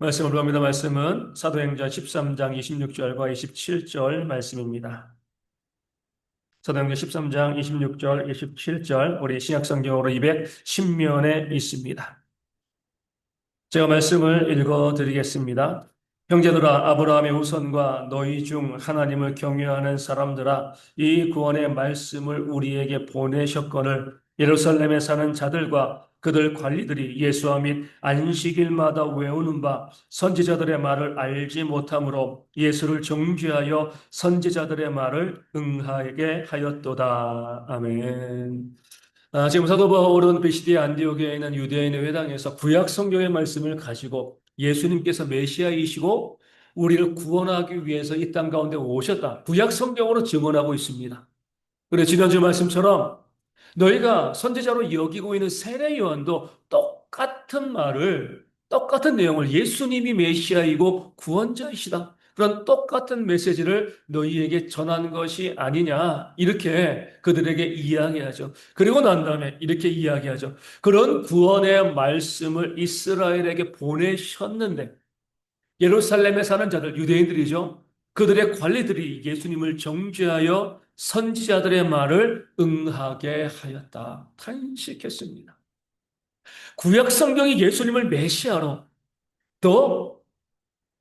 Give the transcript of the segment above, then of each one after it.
말씀을 보합니다. 말씀은 사도행전 13장 26절과 27절 말씀입니다. 사도행전 13장 26절, 27절 우리 신약성경으로 210면에 있습니다. 제가 말씀을 읽어드리겠습니다. 형제들아, 아브라함의 후손과 너희 중 하나님을 경외하는 사람들아, 이 구원의 말씀을 우리에게 보내셨거늘 예루살렘에 사는 자들과 그들 관리들이 예수와 및 안식일마다 외우는 바 선지자들의 말을 알지 못하므로 예수를 정죄하여 선지자들의 말을 응하게 하였도다. 아멘. 지금 사도 바울은 비시디아 안디옥에 있는 유대인의 회당에서 구약 성경의 말씀을 가지고 예수님께서 메시아이시고 우리를 구원하기 위해서 이 땅 가운데 오셨다. 구약 성경으로 증언하고 있습니다. 그래 지난주 말씀처럼 너희가 선지자로 여기고 있는 세례 요한도 똑같은 말을 똑같은 내용을 예수님이 메시아이고 구원자이시다. 그런 똑같은 메시지를 너희에게 전한 것이 아니냐. 이렇게 그들에게 이야기하죠. 그리고 난 다음에 이렇게 이야기하죠. 그런 구원의 말씀을 이스라엘에게 보내셨는데 예루살렘에 사는 자들, 유대인들이죠. 그들의 관리들이 예수님을 정죄하여 선지자들의 말을 응하게 하였다. 탄식했습니다. 구약 성경이 예수님을 메시아로 또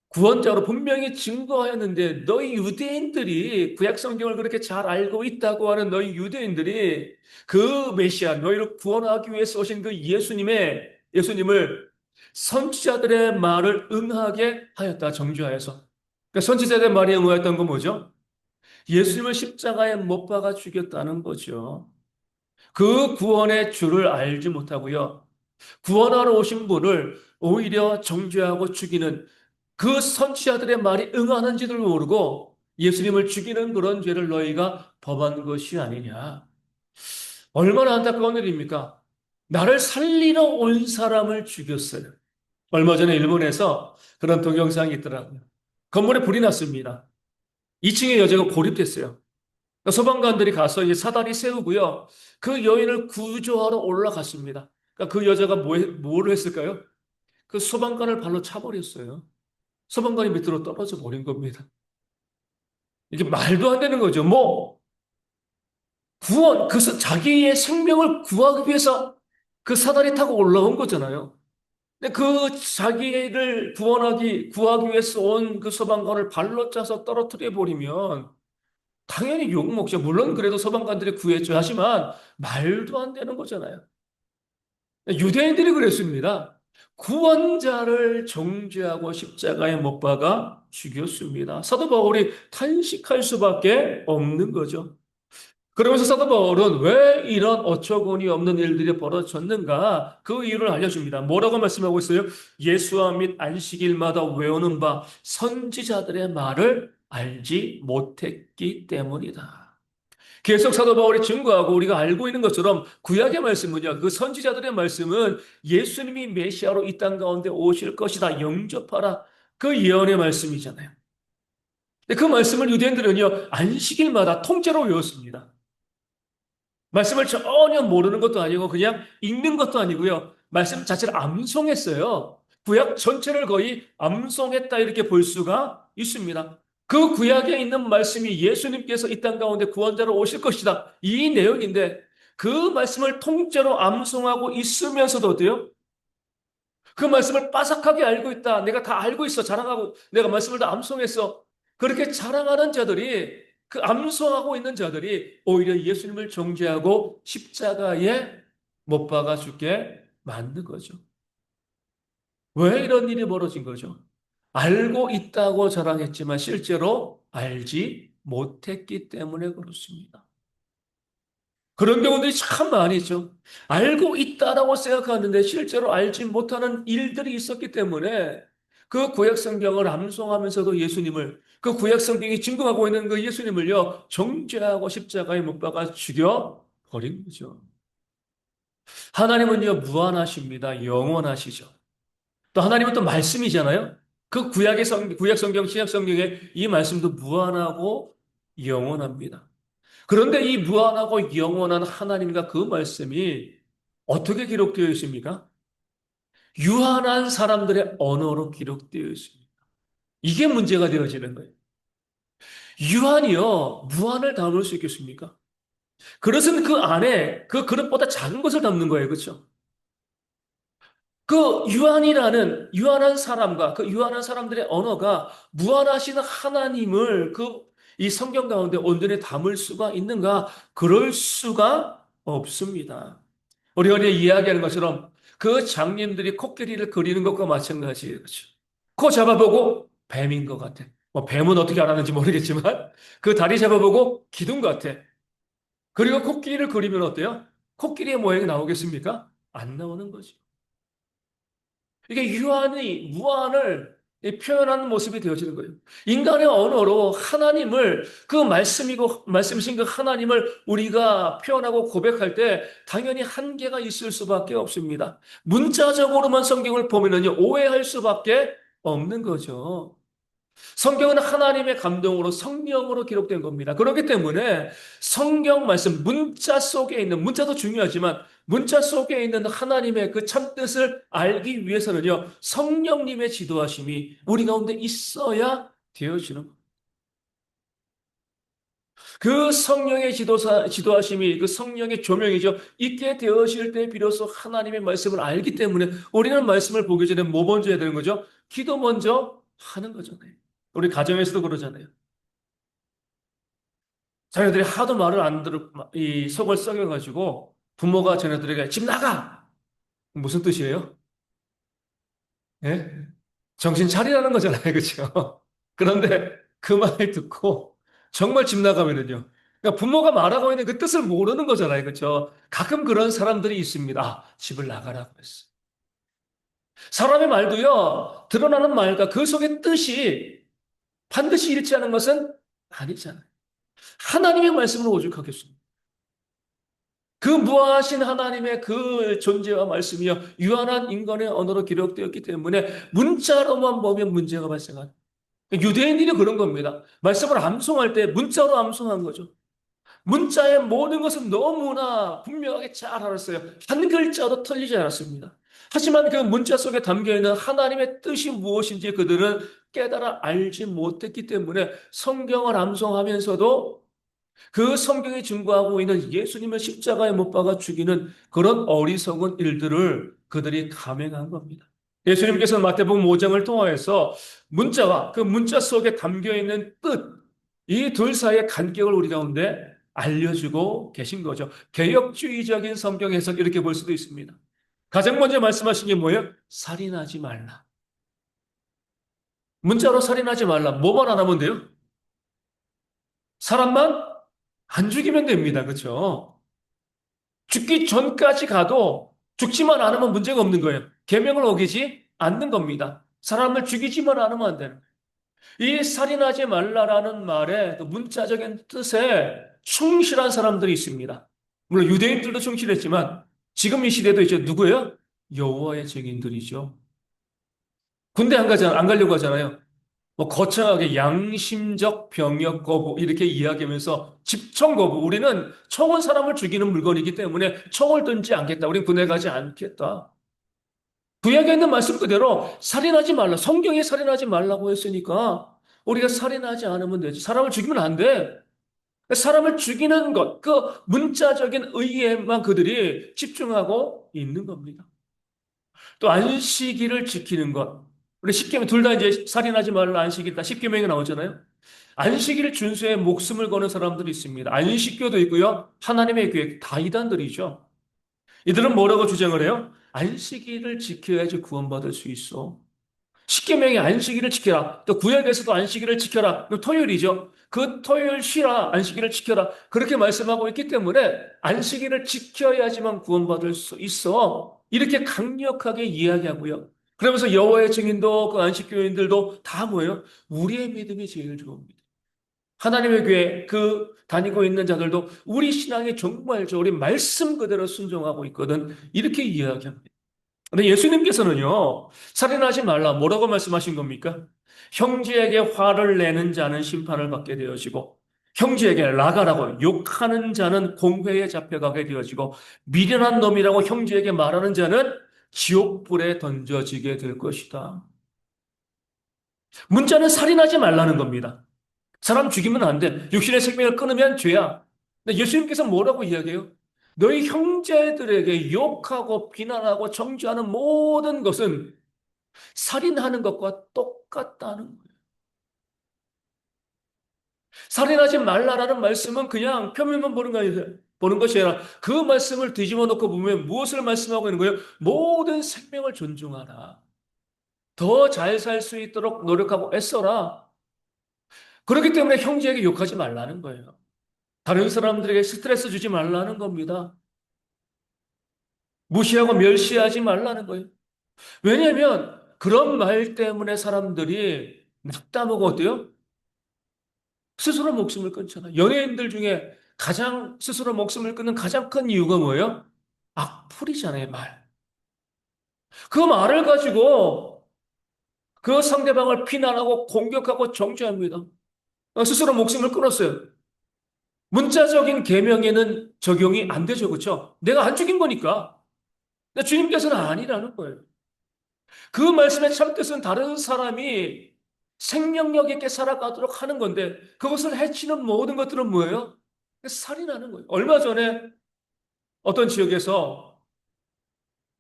구원자로 분명히 증거하였는데 너희 유대인들이 구약 성경을 그렇게 잘 알고 있다고 하는 너희 유대인들이 그 메시아 너희를 구원하기 위해서 오신 그 예수님을 선지자들의 말을 응하게 하였다. 정죄하여서. 그러니까 선지자들의 말이 응하였던 건 뭐죠? 예수님을 십자가에 못 박아 죽였다는 거죠. 그 구원의 줄을 알지 못하고요. 구원하러 오신 분을 오히려 정죄하고 죽이는 그 선지자들의 말이 응하는지를 모르고 예수님을 죽이는 그런 죄를 너희가 범한 것이 아니냐. 얼마나 안타까운 일입니까? 나를 살리러 온 사람을 죽였어요. 얼마 전에 일본에서 그런 동영상이 있더라고요. 건물에 불이 났습니다. 2층의 여자가 고립됐어요. 소방관들이 가서 이제 사다리 세우고요. 그 여인을 구조하러 올라갔습니다. 그러니까 그 여자가 뭘 했을까요? 그 소방관을 발로 차버렸어요. 소방관이 밑으로 떨어져 버린 겁니다. 이게 말도 안 되는 거죠. 자기의 생명을 구하기 위해서 그 사다리 타고 올라온 거잖아요. 근데 그 자기를 구하기 위해서 온 그 소방관을 발로 짜서 떨어뜨려 버리면 당연히 욕먹죠. 물론 그래도 소방관들이 구했죠. 하지만 말도 안 되는 거잖아요. 유대인들이 그랬습니다. 구원자를 정죄하고 십자가에 못 박아 죽였습니다. 사도 바울이 탄식할 수밖에 없는 거죠. 그러면서 사도 바울은 왜 이런 어처구니 없는 일들이 벌어졌는가 그 이유를 알려줍니다. 뭐라고 말씀하고 있어요? 예수와 및 안식일마다 외우는 바 선지자들의 말을 알지 못했기 때문이다. 계속 사도 바울이 증거하고 우리가 알고 있는 것처럼 구약의 말씀은요, 그 선지자들의 말씀은 예수님이 메시아로 이 땅 가운데 오실 것이다. 영접하라. 그 예언의 말씀이잖아요. 근데 그 말씀을 유대인들은요, 안식일마다 통째로 외웠습니다. 말씀을 전혀 모르는 것도 아니고 그냥 읽는 것도 아니고요. 말씀 자체를 암송했어요. 구약 전체를 거의 암송했다 이렇게 볼 수가 있습니다. 그 구약에 있는 말씀이 예수님께서 이 땅 가운데 구원자로 오실 것이다. 이 내용인데 그 말씀을 통째로 암송하고 있으면서도요. 그 말씀을 빠삭하게 알고 있다. 내가 다 알고 있어. 자랑하고 내가 말씀을 다 암송했어. 그렇게 자랑하는 자들이 그 암송하고 있는 자들이 오히려 예수님을 정죄하고 십자가에 못 박아 죽게 만든 거죠. 왜 이런 일이 벌어진 거죠? 알고 있다고 자랑했지만 실제로 알지 못했기 때문에 그렇습니다. 그런 경우들이 참 많이 있죠. 알고 있다라고 생각하는데 실제로 알지 못하는 일들이 있었기 때문에 그 구약 성경을 암송하면서도 그 구약 성경이 증거하고 있는 그 예수님을요 정죄하고 십자가에 못 박아 죽여 버린 거죠. 하나님은요 무한하십니다. 영원하시죠. 또 하나님은 또 말씀이잖아요. 그 구약 성경, 신약 성경에 이 말씀도 무한하고 영원합니다. 그런데 이 무한하고 영원한 하나님과 그 말씀이 어떻게 기록되어 있습니까? 유한한 사람들의 언어로 기록되어 있습니다. 이게 문제가 되어지는 거예요. 유한이요, 무한을 담을 수 있겠습니까? 그릇은 그 안에 그 그릇보다 작은 것을 담는 거예요. 그렇죠? 그 유한한 사람과 그 유한한 사람들의 언어가 무한하신 하나님을 이 성경 가운데 온전히 담을 수가 있는가? 그럴 수가 없습니다. 우리 어제 이야기하는 것처럼 그 장님들이 코끼리를 그리는 것과 마찬가지예요. 그렇죠? 코 잡아보고 뱀인 것 같아. 뭐 뱀은 어떻게 알았는지 모르겠지만 그 다리 잡아보고 기둥 같아. 그리고 코끼리를 그리면 어때요? 코끼리의 모양이 나오겠습니까? 안 나오는 거죠. 이게 유한이 무한을 표현하는 모습이 되어지는 거예요. 인간의 언어로 하나님을 그 말씀이신 그 하나님을 우리가 표현하고 고백할 때 당연히 한계가 있을 수밖에 없습니다. 문자적으로만 성경을 보면은요, 오해할 수밖에 없는 거죠. 성경은 하나님의 감동으로 성령으로 기록된 겁니다. 그렇기 때문에 성경 말씀, 문자 속에 있는, 문자도 중요하지만 문자 속에 있는 하나님의 그 참뜻을 알기 위해서는요, 성령님의 지도하심이 우리 가운데 있어야 되어지는 겁니다. 그 성령의 지도하심이 그 성령의 조명이죠. 있게 되어질 때 비로소 하나님의 말씀을 알기 때문에 우리는 말씀을 보기 전에 뭐 먼저 해야 되는 거죠? 기도 먼저 하는 거잖아요. 우리 가정에서도 그러잖아요. 자녀들이 하도 말을 안 들을, 이 속을 썩여가지고 부모가 자녀들에게 집 나가! 무슨 뜻이에요? 예? 정신 차리라는 거잖아요. 그렇죠? 그런데 그 말 듣고 정말 집 나가면은요. 그러니까 부모가 말하고 있는 그 뜻을 모르는 거잖아요. 그렇죠? 가끔 그런 사람들이 있습니다. 아, 집을 나가라고 했어. 사람의 말도요. 드러나는 말과 그 속의 뜻이 반드시 일치하는 것은 아니잖아요. 하나님의 말씀을 오죽하겠습니까? 그 무하신 하나님의 그 존재와 말씀이요. 유한한 인간의 언어로 기록되었기 때문에 문자로만 보면 문제가 발생하는. 유대인들이 그런 겁니다. 말씀을 암송할 때 문자로 암송한 거죠. 문자의 모든 것은 너무나 분명하게 잘 알았어요. 한 글자도 틀리지 않았습니다. 하지만 그 문자 속에 담겨 있는 하나님의 뜻이 무엇인지 그들은 깨달아 알지 못했기 때문에 성경을 암송하면서도 그 성경이 증거하고 있는 예수님을 십자가에 못 박아 죽이는 그런 어리석은 일들을 그들이 감행한 겁니다. 예수님께서는 마태복음 5장을 통하여서 문자와 그 문자 속에 담겨 있는 뜻, 이 둘 사이의 간격을 우리 가운데 알려주고 계신 거죠. 개혁주의적인 성경 해석 이렇게 볼 수도 있습니다. 가장 먼저 말씀하신 게 뭐예요? 살인하지 말라. 문자로 살인하지 말라. 뭐만 안 하면 돼요? 사람만 안 죽이면 됩니다. 그렇죠? 죽기 전까지 가도 죽지만 않으면 문제가 없는 거예요. 계명을 어기지 않는 겁니다. 사람을 죽이지만 않으면 안 되는 거예요. 이 살인하지 말라라는 말의 그 문자적인 뜻에 충실한 사람들이 있습니다. 물론 유대인들도 충실했지만 지금 이 시대도 이제 누구예요? 여호와의 증인들이죠. 군대 안 가려고 하잖아요. 뭐 거창하게 양심적 병역 거부 이렇게 이야기하면서 집총 거부. 우리는 총은 사람을 죽이는 물건이기 때문에 총을 든지 않겠다. 우린 군에 가지 않겠다. 구약에 있는 말씀 그대로 살인하지 말라. 성경에 살인하지 말라고 했으니까 우리가 살인하지 않으면 되지. 사람을 죽이면 안 돼. 사람을 죽이는 것, 그 문자적인 의의에만 그들이 집중하고 있는 겁니다. 또 안식일을 지키는 것. 우리 십계명 둘 다 이제 살인하지 말라 안식일 다 십계명이 나오잖아요. 안식일을 준수해 목숨을 거는 사람들이 있습니다. 안식교도 있고요. 하나님의 교회 다 이단들이죠. 이들은 뭐라고 주장을 해요? 안식일을 지켜야지 구원받을 수 있어. 십계명의 안식일을 지켜라. 또 구약에서도 안식일을 지켜라. 토요일이죠. 그 토요일 쉬라. 안식일을 지켜라. 그렇게 말씀하고 있기 때문에 안식일을 지켜야지만 구원받을 수 있어. 이렇게 강력하게 이야기하고요. 그러면서 여호와의 증인도 그 안식교인들도 다 뭐예요? 우리의 믿음이 제일 좋습니다. 하나님의 교회 그 다니고 있는 자들도 우리 신앙이 정말 우리 말씀 그대로 순종하고 있거든. 이렇게 이야기합니다. 근데 예수님께서는요, 살인하지 말라. 뭐라고 말씀하신 겁니까? 형제에게 화를 내는 자는 심판을 받게 되어지고, 형제에게 라가라고 욕하는 자는 공회에 잡혀가게 되어지고, 미련한 놈이라고 형제에게 말하는 자는 지옥불에 던져지게 될 것이다. 문자는 살인하지 말라는 겁니다. 사람 죽이면 안 돼. 육신의 생명을 끊으면 죄야. 근데 예수님께서 뭐라고 이야기해요? 너희 형제들에게 욕하고 비난하고 정죄하는 모든 것은 살인하는 것과 똑같다는 거예요. 살인하지 말라라는 말씀은 그냥 표면만 보는 것이 아니라 그 말씀을 뒤집어 놓고 보면 무엇을 말씀하고 있는 거예요? 모든 생명을 존중하라. 더 잘 살 수 있도록 노력하고 애써라. 그렇기 때문에 형제에게 욕하지 말라는 거예요. 다른 사람들에게 스트레스 주지 말라는 겁니다. 무시하고 멸시하지 말라는 거예요. 왜냐하면 그런 말 때문에 사람들이 낙담하고 어때요? 스스로 목숨을 끊잖아요. 연예인들 중에 가장 스스로 목숨을 끊는 가장 큰 이유가 뭐예요? 악플이잖아요, 말. 그 말을 가지고 그 상대방을 비난하고 공격하고 정죄합니다. 스스로 목숨을 끊었어요. 문자적인 계명에는 적용이 안 되죠, 그렇죠? 내가 안 죽인 거니까. 근데 주님께서는 아니라는 거예요. 그 말씀의 참뜻은 다른 사람이 생명력 있게 살아가도록 하는 건데 그것을 해치는 모든 것들은 뭐예요? 살인하는 거예요. 얼마 전에 어떤 지역에서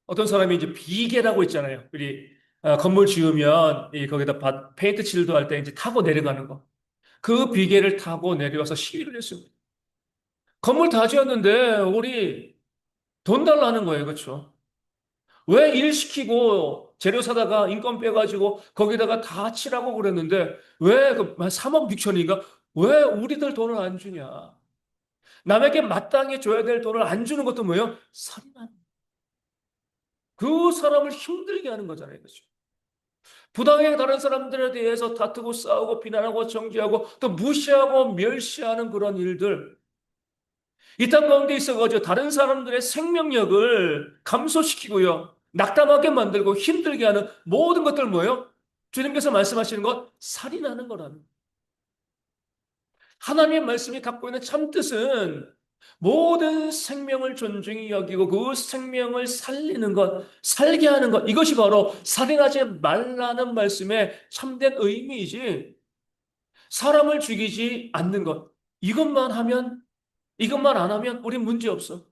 어떤 사람이 이제 비계라고 있잖아요. 우리 건물 지으면 거기다 페인트 칠도 할 때 이제 타고 내려가는 거. 그 비계를 타고 내려와서 시위를 했습니다. 건물 다 지었는데 우리 돈 달라는 거예요. 그렇죠? 왜 일 시키고 재료 사다가 인건 빼가지고 거기다가 다 칠하고 그랬는데 왜 3억 6천인가? 왜 우리들 돈을 안 주냐? 남에게 마땅히 줘야 될 돈을 안 주는 것도 뭐예요? 살인하는 그 사람을 힘들게 하는 거잖아요. 그렇죠? 부당하게 다른 사람들에 대해서 다투고 싸우고 비난하고 정죄하고 또 무시하고 멸시하는 그런 일들. 이 땅 가운데 있어가지고 다른 사람들의 생명력을 감소시키고요. 낙담하게 만들고 힘들게 하는 모든 것들 뭐예요? 주님께서 말씀하시는 것, 살인하는 거라는. 하나님의 말씀이 갖고 있는 참뜻은 모든 생명을 존중히 여기고 그 생명을 살리는 것, 살게 하는 것, 이것이 바로 살인하지 말라는 말씀의 참된 의미이지, 사람을 죽이지 않는 것. 이것만 하면, 이것만 안 하면 우린 문제 없어.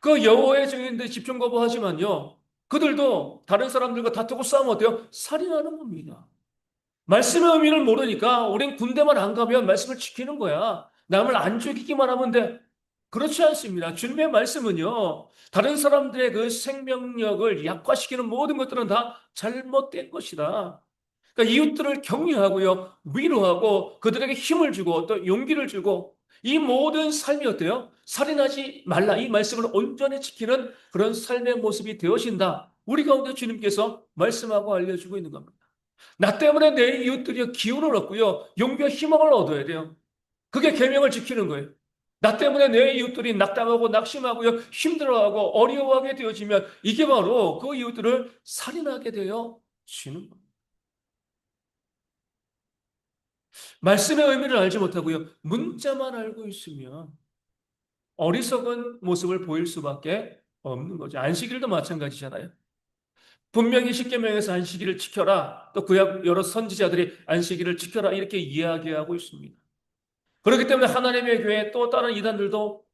그 여호와의 증인들 집중 거부하지만요. 그들도 다른 사람들과 다투고 싸우면 어때요? 살인하는 겁니다. 말씀의 의미를 모르니까 우린 군대만 안 가면 말씀을 지키는 거야. 남을 안 죽이기만 하면 돼. 그렇지 않습니다. 주님의 말씀은요. 다른 사람들의 그 생명력을 약화시키는 모든 것들은 다 잘못된 것이다. 그러니까 이웃들을 격려하고요. 위로하고 그들에게 힘을 주고 또 용기를 주고 이 모든 삶이 어때요? 살인하지 말라. 이 말씀을 온전히 지키는 그런 삶의 모습이 되어진다. 우리 가운데 주님께서 말씀하고 알려주고 있는 겁니다. 나 때문에 내 이웃들이 기운을 얻고요. 용기와 희망을 얻어야 돼요. 그게 계명을 지키는 거예요. 나 때문에 내 이웃들이 낙담하고 낙심하고요. 힘들어하고 어려워하게 되어지면 이게 바로 그 이웃들을 살인하게 되어 지는 겁니다. 말씀의 의미를 알지 못하고요. 문자만 알고 있으면 어리석은 모습을 보일 수밖에 없는 거죠. 안식일도 마찬가지잖아요. 분명히 십계명에서 안식일을 지켜라. 또 구약 여러 선지자들이 안식일을 지켜라 이렇게 이야기하고 있습니다. 그렇기 때문에 하나님의 교회 또 다른 이단들도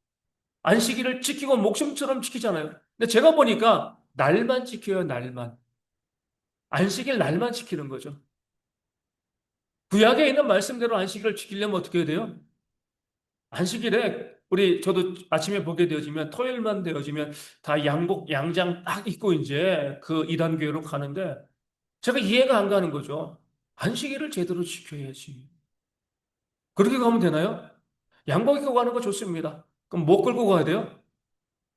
안식일을 지키고 목숨처럼 지키잖아요. 근데 제가 보니까 날만 지켜요, 날만. 안식일 날만 지키는 거죠. 구약에 있는 말씀대로 안식일을 지키려면 어떻게 해야 돼요? 안식일에 저도 아침에 보게 되어지면 토요일만 되어지면 다 양복 양장 딱 입고 이제 그 이단 교회로 가는데 제가 이해가 안 가는 거죠. 안식일을 제대로 지켜야지. 그렇게 가면 되나요? 양복 입고 가는 거 좋습니다. 그럼 뭐 끌고 가야 돼요?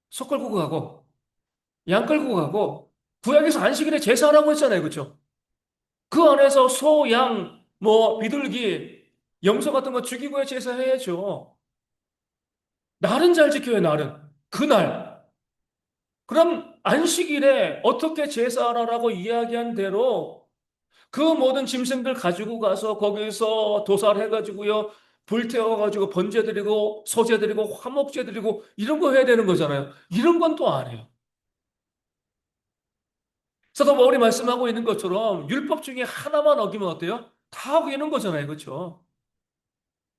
소 끌고 가고 양 끌고 가고 구약에서 안식일에 제사하라고 했잖아요. 그렇죠? 그 안에서 소, 양, 뭐 비둘기, 염소 같은 거 죽이고 제사해야죠. 날은 잘 지켜요, 날은. 그날. 그럼 안식일에 어떻게 제사하라라고 이야기한 대로 그 모든 짐승들 가지고 가서 거기서 도살해가지고요. 불태워가지고 번제드리고 소제드리고 화목제드리고 이런 거 해야 되는 거잖아요. 이런 건 또 안 해요. 사도 바울이 말씀하고 있는 것처럼 율법 중에 하나만 어기면 어때요? 다 어기는 거잖아요. 그렇죠?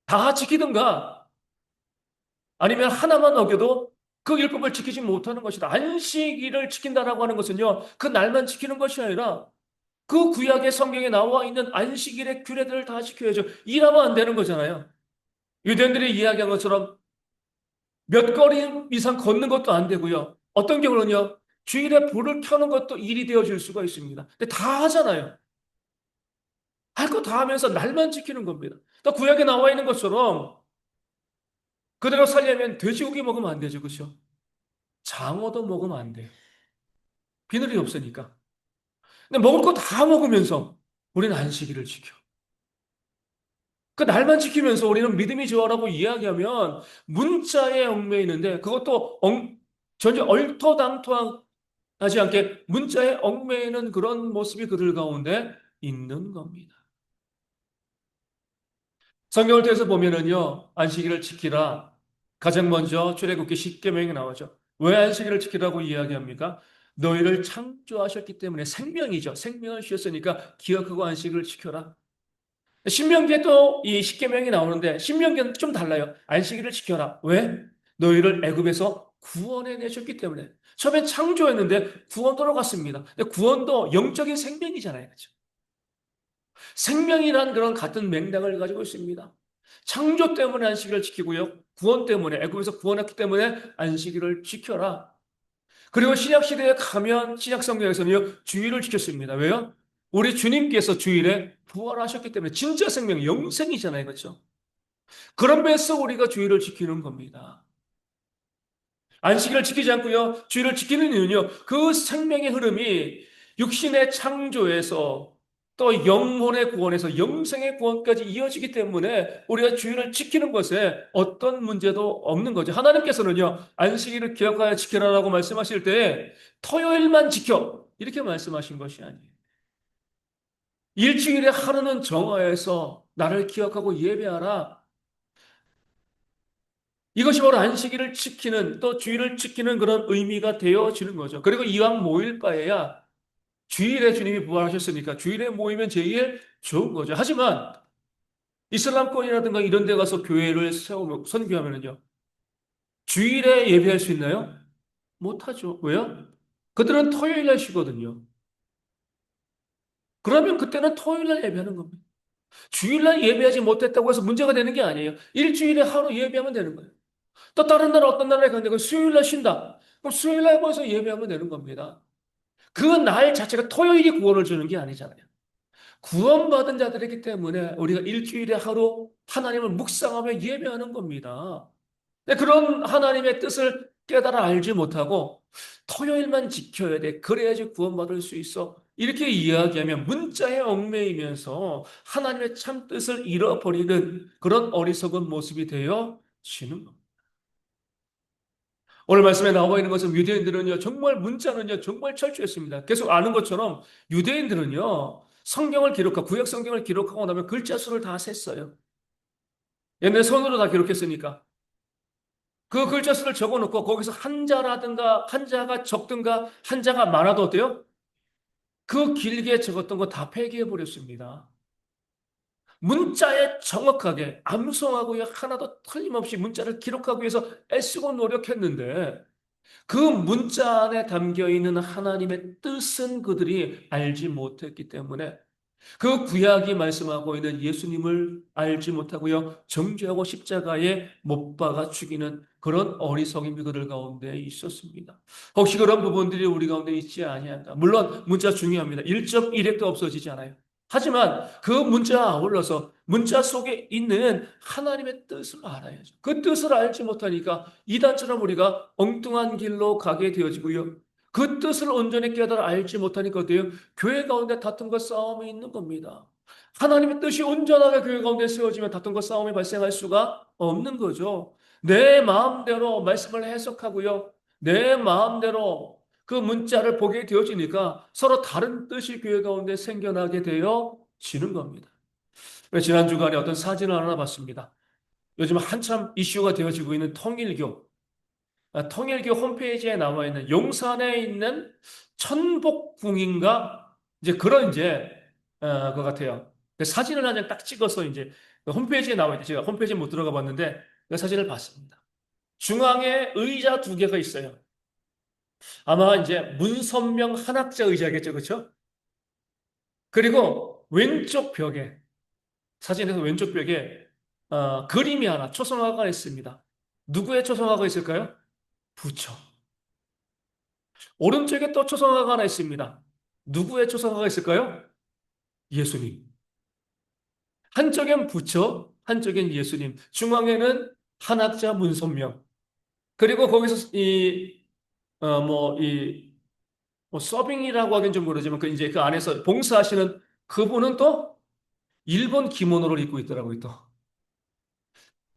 다 지키든가 아니면 하나만 어겨도 그 율법을 지키지 못하는 것이다. 안식일을 지킨다라고 하는 것은요. 그 날만 지키는 것이 아니라 그 구약의 성경에 나와 있는 안식일의 규례들을 다 지켜야죠. 일하면 안 되는 거잖아요. 유대인들이 이야기한 것처럼 몇 걸음 이상 걷는 것도 안 되고요. 어떤 경우는요. 주일에 불을 켜는 것도 일이 되어질 수가 있습니다. 근데 다 하잖아요. 할 거 다 하면서 날만 지키는 겁니다. 또 구약에 나와 있는 것처럼 그대로 살려면 돼지고기 먹으면 안 되죠. 그렇죠? 장어도 먹으면 안 돼요. 비늘이 없으니까. 근데 먹을 거 다 먹으면서 우리는 안식일을 지켜. 그 날만 지키면서 우리는 믿음이 좋아라고 이야기하면 문자에 얽매이는데 그것도 전혀 얼토당토하지 않게 문자에 얽매이는 그런 모습이 그들 가운데 있는 겁니다. 성경을 통해서 보면은요, 안식일을 지키라. 가장 먼저 출애굽기 10계명이 나오죠. 왜 안식일을 지키라고 이야기합니까? 너희를 창조하셨기 때문에 생명이죠. 생명을 주셨으니까 기억하고 안식일을 지켜라. 신명기에 또 이 십계명이 나오는데 신명기는 좀 달라요. 안식일을 지켜라. 왜? 너희를 애굽에서 구원해 내셨기 때문에. 처음엔 창조했는데 구원도로 갔습니다. 근데 구원도 영적인 생명이잖아요. 그렇죠? 생명이란 그런 같은 맥락을 가지고 있습니다. 창조 때문에 안식일을 지키고요. 구원 때문에 애굽에서 구원했기 때문에 안식일을 지켜라. 그리고 신약 시대에 가면 신약 성경에서는요. 주일을 지켰습니다. 왜요? 우리 주님께서 주일에 부활하셨기 때문에 진짜 생명, 영생이잖아요. 그렇죠? 그런 면에서 우리가 주일을 지키는 겁니다. 안식일을 지키지 않고요. 주일을 지키는 이유는요. 그 생명의 흐름이 육신의 창조에서 또 영혼의 구원에서 영생의 구원까지 이어지기 때문에 우리가 주일을 지키는 것에 어떤 문제도 없는 거죠. 하나님께서는요. 안식일을 기억하여 지키라라고 말씀하실 때 토요일만 지켜 이렇게 말씀하신 것이 아니에요. 일주일에 하루는 정하여서 나를 기억하고 예배하라. 이것이 바로 안식일을 지키는 또 주일을 지키는 그런 의미가 되어지는 거죠. 그리고 이왕 모일 바에야 주일에 주님이 부활하셨으니까 주일에 모이면 제일 좋은 거죠. 하지만 이슬람권이라든가 이런 데 가서 교회를 세우고 선교하면요. 주일에 예배할 수 있나요? 못하죠. 왜요? 그들은 토요일 날 쉬거든요. 그러면 그때는 토요일 날 예배하는 겁니다. 주일 날 예배하지 못했다고 해서 문제가 되는 게 아니에요. 일주일에 하루 예배하면 되는 거예요. 또 다른 나라 어떤 나라에 갔는데 그 수요일 날 쉰다. 그럼 수요일 날 모여서 예배하면 되는 겁니다. 그 날 자체가 토요일이 구원을 주는 게 아니잖아요. 구원받은 자들이기 때문에 우리가 일주일에 하루 하나님을 묵상하며 예배하는 겁니다. 근데 그런 하나님의 뜻을 깨달아 알지 못하고 토요일만 지켜야 돼. 그래야지 구원받을 수 있어. 이렇게 이야기하면 문자에 얽매이면서 하나님의 참 뜻을 잃어버리는 그런 어리석은 모습이 되어지는 겁니다. 오늘 말씀에 나와 있는 것은 유대인들은요, 정말 문자는요, 정말 철저했습니다. 계속 아는 것처럼 유대인들은요, 성경을 기록하고, 구약 성경을 기록하고 나면 글자 수를 다 셌어요. 옛날에 손으로 다 기록했으니까. 그 글자 수를 적어 놓고 거기서 한자라든가, 한자가 적든가, 한자가 많아도 어때요? 그 길게 적었던 거 다 폐기해 버렸습니다. 문자에 정확하게 암송하고요, 하나도 틀림없이 문자를 기록하기 위해서 애쓰고 노력했는데, 그 문자 안에 담겨 있는 하나님의 뜻은 그들이 알지 못했기 때문에 그 구약이 말씀하고 있는 예수님을 알지 못하고요. 정죄하고 십자가에 못 박아 죽이는 그런 어리석음이 그들 가운데 있었습니다. 혹시 그런 부분들이 우리 가운데 있지 아니한가? 물론 문자 중요합니다. 1.1핵도 없어지지 않아요. 하지만 그 문자와 아울러서 문자 속에 있는 하나님의 뜻을 알아야죠. 그 뜻을 알지 못하니까 이단처럼 우리가 엉뚱한 길로 가게 되어지고요. 그 뜻을 온전히 깨달아 알지 못하니까 어때요? 교회 가운데 다툼과 싸움이 있는 겁니다. 하나님의 뜻이 온전하게 교회 가운데 세워지면 다툼과 싸움이 발생할 수가 없는 거죠. 내 마음대로 말씀을 해석하고요. 내 마음대로 그 문자를 보게 되어지니까 서로 다른 뜻이 교회 가운데 생겨나게 되어지는 겁니다. 지난 주간에 어떤 사진을 하나 봤습니다. 요즘 한참 이슈가 되어지고 있는 통일교. 통일교 홈페이지에 나와 있는 용산에 있는 천복궁인가 이제 그런 이제 것 같아요. 그 사진을 한 장 딱 찍어서 이제 그 홈페이지에 나와 있는데 제가 홈페이지에 못 들어가 봤는데 그 사진을 봤습니다. 중앙에 의자 두 개가 있어요. 아마 이제 문선명 한학자 의자겠죠, 그렇죠? 그리고 왼쪽 벽에 사진에서 왼쪽 벽에 그림이 하나 초성화가 있습니다. 누구의 초성화가 있을까요? 부처. 오른쪽에 또 초성화가 하나 있습니다. 누구의 초성화가 있을까요? 예수님. 한쪽엔 부처, 한쪽엔 예수님. 중앙에는 한학자 문선명. 그리고 거기서 뭐 서빙이라고 하긴 좀 모르지만 그 이제 그 안에서 봉사하시는 그분은 또 일본 기모노를 입고 있더라고요, 또.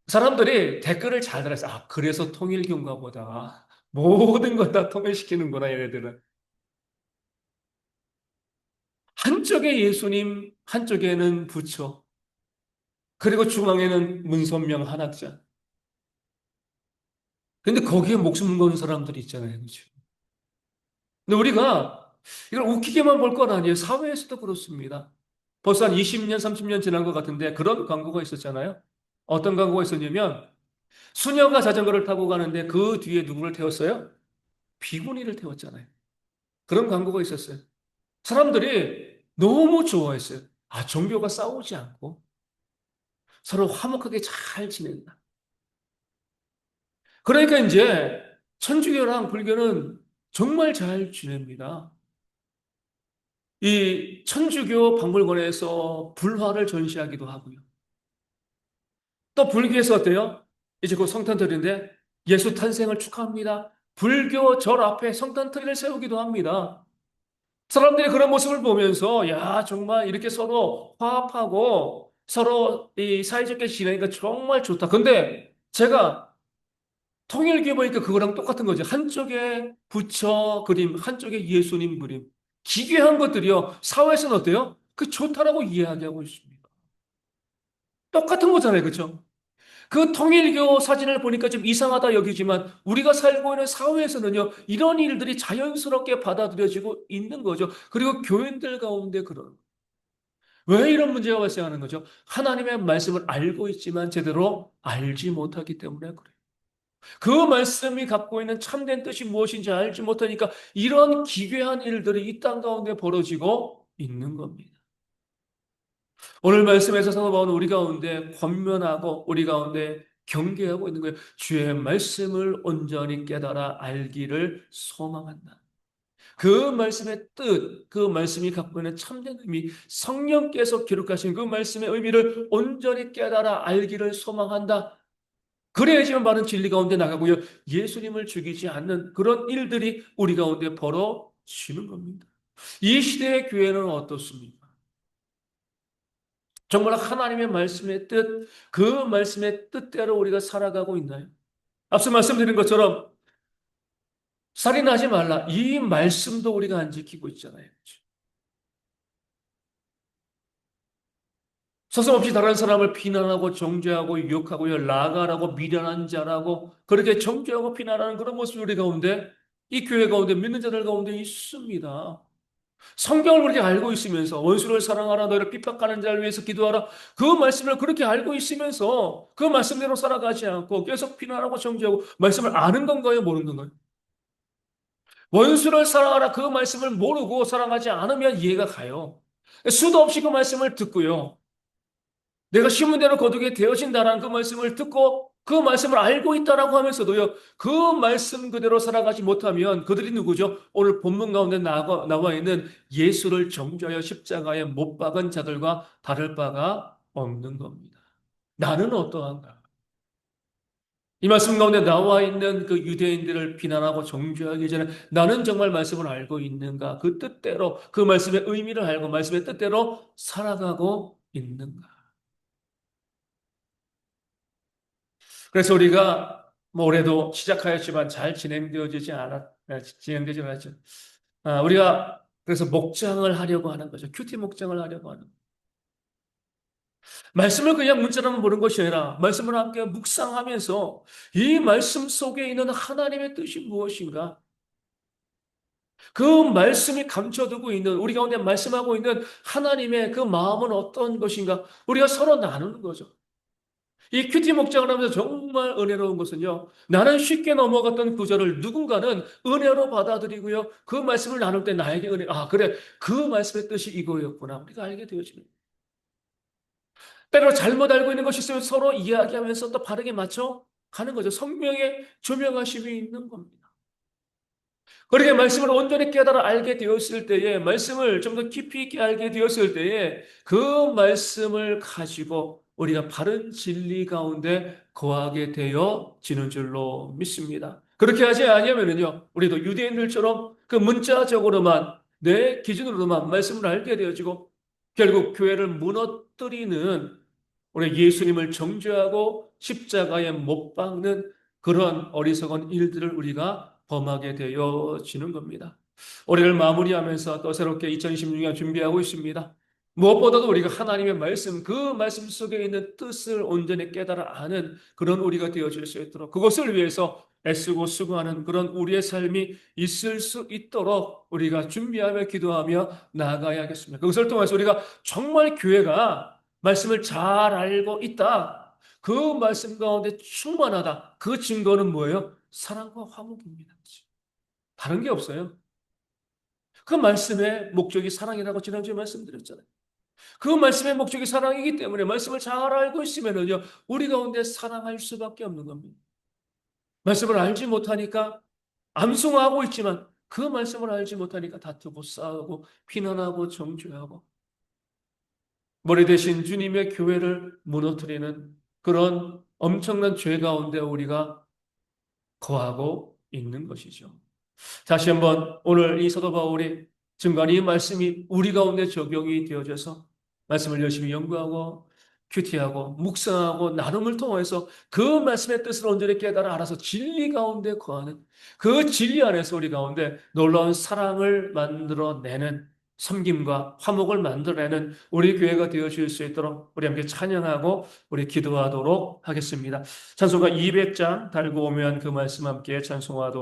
사람들이 댓글을 잘 달았어요. 아, 그래서 통일교인가 보다. 모든 걸 다 통일시키는구나, 얘네들은. 한쪽에 예수님, 한쪽에는 부처, 그리고 중앙에는 문선명 한학자. 근데 거기에 목숨 거는 사람들이 있잖아요. 그죠? 근데 우리가 이걸 웃기게만 볼 건 아니에요. 사회에서도 그렇습니다. 벌써 한 20년, 30년 지난 것 같은데 그런 광고가 있었잖아요. 어떤 광고가 있었냐면 수녀가 자전거를 타고 가는데 그 뒤에 누구를 태웠어요? 비구니를 태웠잖아요. 그런 광고가 있었어요. 사람들이 너무 좋아했어요. 아, 종교가 싸우지 않고 서로 화목하게 잘 지낸다. 그러니까 이제 천주교랑 불교는 정말 잘 지냅니다. 이 천주교 박물관에서 불화를 전시하기도 하고요. 또 불교에서 어때요? 이제 곧 성탄절인데 예수 탄생을 축하합니다. 불교 절 앞에 성탄트리를 세우기도 합니다. 사람들이 그런 모습을 보면서 야 정말 이렇게 서로 화합하고 서로 이 사이좋게 지내니까 정말 좋다. 근데 제가 통일교에 보니까 그거랑 똑같은 거죠. 한쪽에 부처 그림, 한쪽에 예수님 그림. 기괴한 것들이요. 사회에서는 어때요? 그 좋다라고 이해하고 있습니다. 똑같은 거잖아요. 그렇죠? 그 통일교 사진을 보니까 좀 이상하다 여기지만 우리가 살고 있는 사회에서는요. 이런 일들이 자연스럽게 받아들여지고 있는 거죠. 그리고 교인들 가운데 그런 왜 이런 문제가 발생하는 거죠? 하나님의 말씀을 알고 있지만 제대로 알지 못하기 때문에 그래요. 그 말씀이 갖고 있는 참된 뜻이 무엇인지 알지 못하니까 이런 기괴한 일들이 이 땅 가운데 벌어지고 있는 겁니다. 오늘 말씀에서 사도 바울은 우리 가운데 권면하고 우리 가운데 경계하고 있는 거예요. 주의 말씀을 온전히 깨달아 알기를 소망한다. 그 말씀의 뜻, 그 말씀이 갖고 있는 참된 의미, 성령께서 기록하신 그 말씀의 의미를 온전히 깨달아 알기를 소망한다. 그래야지만 바른 진리 가운데 나가고요. 예수님을 죽이지 않는 그런 일들이 우리 가운데 벌어지는 겁니다. 이 시대의 교회는 어떻습니까? 정말 하나님의 말씀의 뜻, 그 말씀의 뜻대로 우리가 살아가고 있나요? 앞서 말씀드린 것처럼 살인하지 말라. 이 말씀도 우리가 안 지키고 있잖아요. 서슴없이 다른 사람을 비난하고 정죄하고 유혹하고요. 나가라고 미련한 자라고 그렇게 정죄하고 비난하는 그런 모습이 우리 가운데 이 교회 가운데 믿는 자들 가운데 있습니다. 성경을 그렇게 알고 있으면서 원수를 사랑하라 너희를 핍박하는 자를 위해서 기도하라 그 말씀을 그렇게 알고 있으면서 그 말씀대로 살아가지 않고 계속 비난하고 정죄하고 말씀을 아는 건가요? 모르는 건가요? 원수를 사랑하라 그 말씀을 모르고 살아가지 않으면 이해가 가요. 수도 없이 그 말씀을 듣고요. 내가 심은 대로 거두게 되어진다라는 그 말씀을 듣고 그 말씀을 알고 있다라고 하면서도요, 그 말씀 그대로 살아가지 못하면 그들이 누구죠? 오늘 본문 가운데 나와 있는 예수를 정죄하여 십자가에 못 박은 자들과 다를 바가 없는 겁니다. 나는 어떠한가? 이 말씀 가운데 나와 있는 그 유대인들을 비난하고 정죄하기 전에 나는 정말 말씀을 알고 있는가? 그 뜻대로, 그 말씀의 의미를 알고 말씀의 뜻대로 살아가고 있는가? 그래서 우리가 뭐 올해도 시작하였지만 잘 진행되지 않았죠. 우리가 그래서 목장을 하려고 하는 거죠. 큐티 목장을 하려고 하는. 말씀을 그냥 문자로만 보는 것이 아니라 말씀을 함께 묵상하면서 이 말씀 속에 있는 하나님의 뜻이 무엇인가? 그 말씀이 감춰두고 있는 우리 가운데 말씀하고 있는 하나님의 그 마음은 어떤 것인가? 우리가 서로 나누는 거죠. 이 큐티 목장을 하면서 정말 은혜로운 것은요. 나는 쉽게 넘어갔던 구절을 누군가는 은혜로 받아들이고요. 그 말씀을 나눌 때 나에게 은혜, 아, 그래. 그 말씀의 뜻이 이거였구나. 우리가 알게 되어지는. 때로 잘못 알고 있는 것이 있으면 서로 이야기하면서 또 바르게 맞춰 가는 거죠. 성령의 조명하심이 있는 겁니다. 그렇게 말씀을 온전히 깨달아 알게 되었을 때에, 말씀을 좀 더 깊이 있게 알게 되었을 때에, 그 말씀을 가지고 우리가 바른 진리 가운데 거하게 되어지는 줄로 믿습니다. 그렇게 하지 아니하면요, 우리도 유대인들처럼 그 문자적으로만, 내 기준으로만 말씀을 알게 되어지고, 결국 교회를 무너뜨리는 우리 예수님을 정죄하고 십자가에 못 박는 그런 어리석은 일들을 우리가 범하게 되어지는 겁니다. 올해를 마무리하면서 또 새롭게 2026년 준비하고 있습니다. 무엇보다도 우리가 하나님의 말씀, 그 말씀 속에 있는 뜻을 온전히 깨달아 아는 그런 우리가 되어질 수 있도록 그것을 위해서 애쓰고 수고하는 그런 우리의 삶이 있을 수 있도록 우리가 준비하며 기도하며 나아가야겠습니다. 그것을 통해서 우리가 정말 교회가 말씀을 잘 알고 있다. 그 말씀 가운데 충만하다. 그 증거는 뭐예요? 사랑과 화목입니다. 다른 게 없어요. 그 말씀의 목적이 사랑이라고 지난주에 말씀드렸잖아요. 그 말씀의 목적이 사랑이기 때문에 말씀을 잘 알고 있으면요, 우리 가운데 사랑할 수밖에 없는 겁니다. 말씀을 알지 못하니까 암송하고 있지만 그 말씀을 알지 못하니까 다투고 싸우고 피난하고 정죄하고 머리 대신 주님의 교회를 무너뜨리는 그런 엄청난 죄 가운데 우리가 거하고 있는 것이죠. 다시 한번 오늘 이 사도 바울이 증거한 이 말씀이 우리 가운데 적용이 되어져서 말씀을 열심히 연구하고 큐티하고 묵상하고 나눔을 통해서 그 말씀의 뜻을 온전히 깨달아 알아서 진리 가운데 거하는 그 진리 안에서 우리 가운데 놀라운 사랑을 만들어내는 섬김과 화목을 만들어내는 우리 교회가 되어질 수 있도록 우리 함께 찬양하고 우리 기도하도록 하겠습니다. 찬송가 200장 달고 오면 그 말씀 함께 찬송하도록